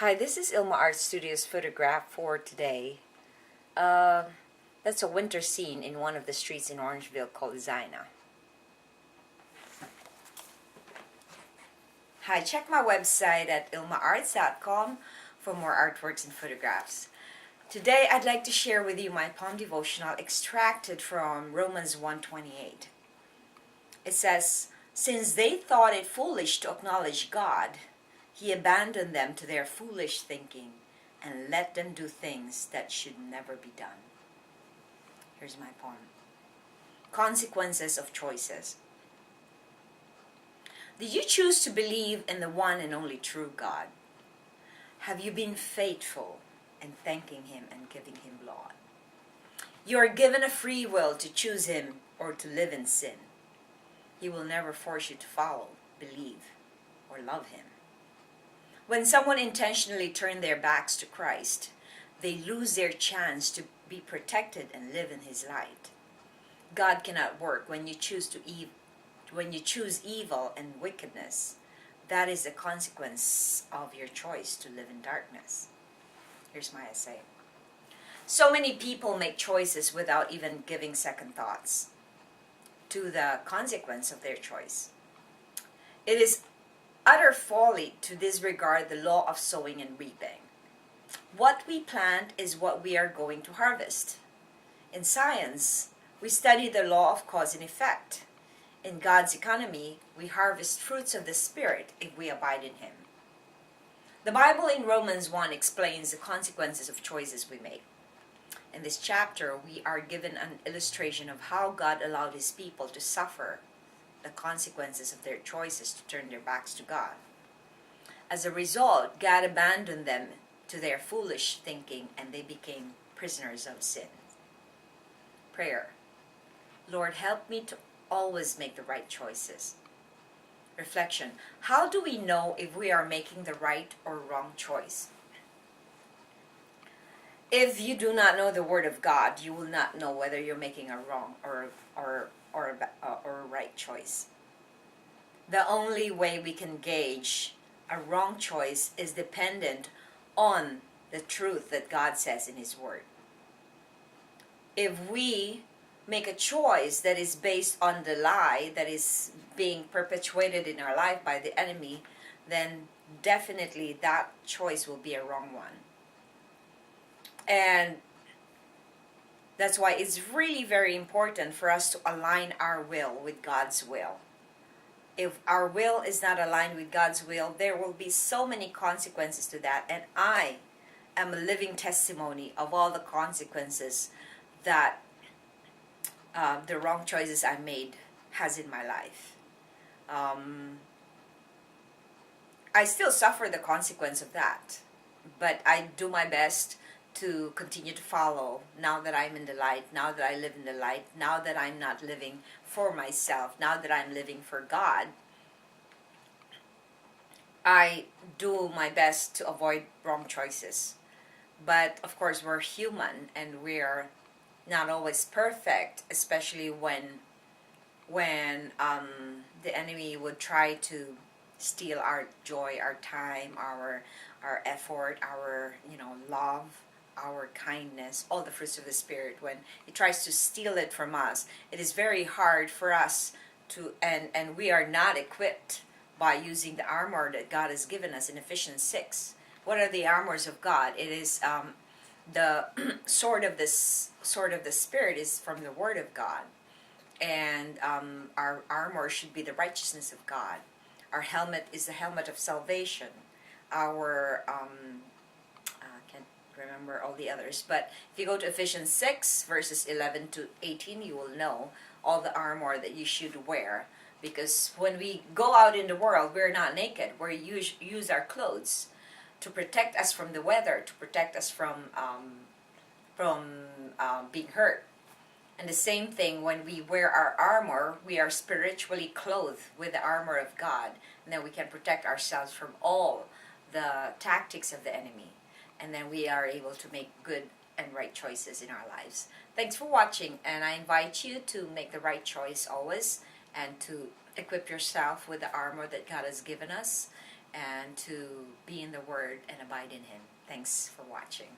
Hi, this is Ilma Art Studio's photograph for today. Uh, that's a winter scene in one of the streets in Orangeville called Zina. Hi, check my website at ilmaarts.com for more artworks and photographs. Today I'd like to share with you my poem devotional extracted from Romans 1:28. It says, "Since they thought it foolish to acknowledge God, He abandoned them to their foolish thinking and let them do things that should never be done." Here's my poem. Consequences of choices. Did you choose to believe in the one and only true God? Have you been faithful in thanking Him and giving Him laud? You are given a free will to choose Him or to live in sin. He will never force you to follow, believe, or love Him. When someone intentionally turns their backs to Christ, they lose their chance to be protected and live in His light. God cannot work when you choose evil and wickedness. That is the consequence of your choice to live in darkness. Here's my essay. So many people make choices without even giving second thoughts to the consequence of their choice. It is utter folly to disregard the law of sowing and reaping. What we plant is what we are going to harvest. In science, we study the law of cause and effect. In God's economy, we harvest fruits of the Spirit if we abide in Him. The Bible in Romans 1 explains the consequences of choices we make. In this chapter, we are given an illustration of how God allowed His people to suffer the consequences of their choices to turn their backs to God. As a result, God abandoned them to their foolish thinking and they became prisoners of sin. Prayer. Lord, help me to always make the right choices. Reflection. How do we know if we are making the right or wrong choice? If you do not know the Word of God, you will not know whether you're making a wrong or a right choice. The only way we can gauge a wrong choice is dependent on the truth that God says in His Word. If we make a choice that is based on the lie that is being perpetuated in our life by the enemy, then definitely that choice will be a wrong one. And that's why it's really very important for us to align our will with God's will. If our will is not aligned with God's will, there will be so many consequences to that. And I am a living testimony of all the consequences that the wrong choices I made has in my life. I still suffer the consequence of that, but I do my best to continue to follow now that I'm in the light, now that I live in the light, now that I'm not living for myself, now that I'm living for God. I do my best to avoid wrong choices. But of course we're human and we're not always perfect, especially when the enemy would try to steal our joy, our time, our effort, our love, our kindness, all the fruits of the Spirit. When he tries to steal it from us, it is very hard for us to, and we are not equipped by using the armor that God has given us in Ephesians 6. What are the armors of God? It is the sword of the Spirit is from the Word of God, and our armor should be the righteousness of God. Our helmet is the helmet of salvation. Our can't remember all the others, but if you go to Ephesians 6 verses 11 to 18, you will know all the armor that you should wear. Because when we go out in the world, we're not naked. We use our clothes to protect us from the weather, to protect us from being hurt. And the same thing, when we wear our armor, we are spiritually clothed with the armor of God. And then we can protect ourselves from all the tactics of the enemy. And then we are able to make good and right choices in our lives. Thanks for watching, and I invite you to make the right choice always and to equip yourself with the armor that God has given us and to be in the Word and abide in Him. Thanks for watching.